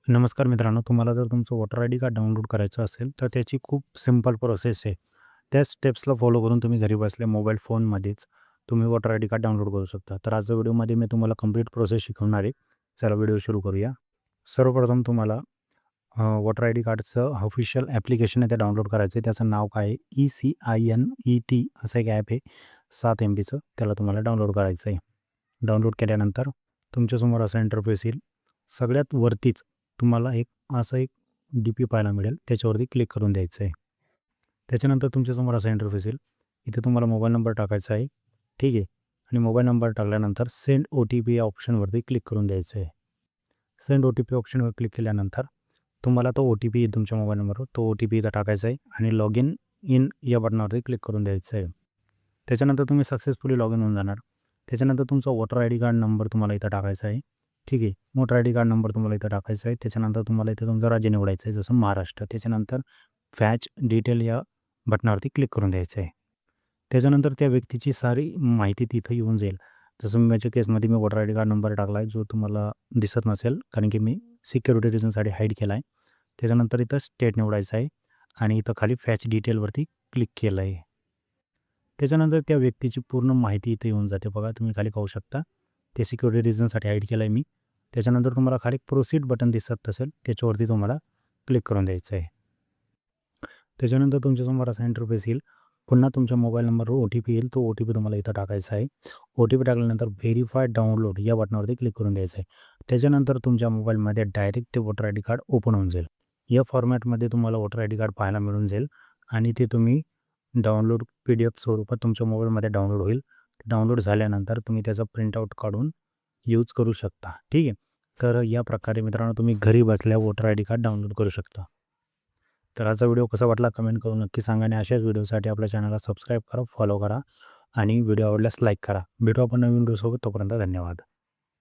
नमस्कार मित्रांनो, तुम्हाला जर तुमचं voter I D card download करायचं असेल, तर त्याची खूप सिंपल प्रोसेस आहे. त्या स्टेप्सला फॉलो करून तुम्ही घरी बसल्या मोबाईल फोनमध्येच तुम्ही voter I D card download करू शकता. तर आजच्या व्हिडिओमध्ये मी तुम्हाला कंप्लीट प्रोसेस शिकवणार आहे. चला व्हिडिओ सुरू करूया. सर्वप्रथम तुम्हाला वोटर आय डी कार्डचं ऑफिशियल ॲप्लिकेशन आहे ते डाउनलोड करायचं आहे. त्याचं नाव काय आहे? ECINET असं एक ॲप आहे 7 MBचं. त्याला तुम्हाला डाउनलोड करायचं आहे. डाउनलोड केल्यानंतर तुमच्यासमोर असा इंटरफेस येईल. सगळ्यात वरतीच तुम्हाला असं एक डी-पी पाहायला मिळेल. त्याच्यावरती क्लिक करून द्यायचं आहे. त्याच्यानंतर तुमच्यासमोर असा इंटरफेस येईल. इथे तुम्हाला मोबाईल नंबर टाकायचा आहे. ठीक आहे. आणि मोबाईल नंबर टाकल्यानंतर सेंड ओ-टी-पी या ऑप्शनवरती क्लिक करून द्यायचं आहे. सेंड ओ-टी-पी ऑप्शनवर क्लिक केल्यानंतर तुम्हाला तो ओ-टी-पी येईल तुमच्या मोबाईल नंबरवर. तो ओ-टी-पी इथं टाकायचा आहे आणि लॉग इन या बटनावरती क्लिक करून द्यायचं आहे. त्याच्यानंतर तुम्ही सक्सेसफुली लॉग इन होऊन जाणार. त्याच्यानंतर तुमचा voter I D card number तुम्हाला इथं टाकायचा आहे. ठीक आहे. Voter I D card number तुम्हाला इथं टाकायचा आहे. त्याच्यानंतर तुम्हाला इथं तुमचं राज्य निवडायचं आहे, जसं महाराष्ट्र. त्याच्यानंतर फॅच डिटेल या बटनावरती क्लिक करून द्यायचं आहे. त्याच्यानंतर त्या व्यक्तीची सारी माहिती तिथं येऊन जाईल. जसं माझ्या केसमध्ये मी voter I D card number टाकला आहे, जो तुम्हाला दिसत नसेल कारण की मी सिक्युरिटी रिझनसाठी हाईड केला आहे. त्याच्यानंतर इथं स्टेट निवडायचं आहे आणि इथं खाली फॅच डिटेलवरती क्लिक केलं आहे. त्याच्यानंतर त्या व्यक्तीची पूर्ण माहिती इथे येऊन जाते. बघा तुम्ही खाली पाहू शकता. ते सिक्युरिटी रिझनसाठी हाईड केलं आहे मी. त्याच्यानंतर तुम्हाला खाली प्रोसीड बटन दिसत असेल, त्याच्यावरती तुम्हाला क्लिक करून द्यायचं आहे. त्याच्यानंतर तुमच्यासमोर असा इंटरफेस येईल. पुन्हा तुमच्या मोबाईल नंबरवर ओ-टी-पी येईल. तो ओ-टी-पी तुम्हाला इथं टाकायचा आहे. ओ-टी-पी टाकल्यानंतर व्हेरिफाय डाउनलोड या बटनावरती क्लिक करून द्यायचं आहे. त्याच्यानंतर तुमच्या मोबाईलमध्ये डायरेक्ट ते voter I D card open होऊन जाईल. या फॉर्मॅटमध्ये तुम्हाला वोटर आय डी कार्ड पाहायला मिळून जाईल आणि ते तुम्ही डाउनलोड PDF स्वरूपात तुमच्या मोबाईलमध्ये डाउनलोड होईल. डाउनलोड झाल्यानंतर तुम्ही त्याचा प्रिंटआउट काढून यूज करू शकता. ठीक आहे. तर या प्रकारे मित्रांनो तुम्ही घरी बसल्या voter I D card download करू शकता. तर आजचा व्हिडिओ कसा वाटला कमेंट करून नक्की सांगा आणि अशाच व्हिडिओसाठी आपल्या चॅनलला सबस्क्राईब करा, फॉलो करा आणि व्हिडिओ आवडल्यास लाईक करा. भेटू आपण नवीन व्हिडिओसोबत. तोपर्यंत धन्यवाद.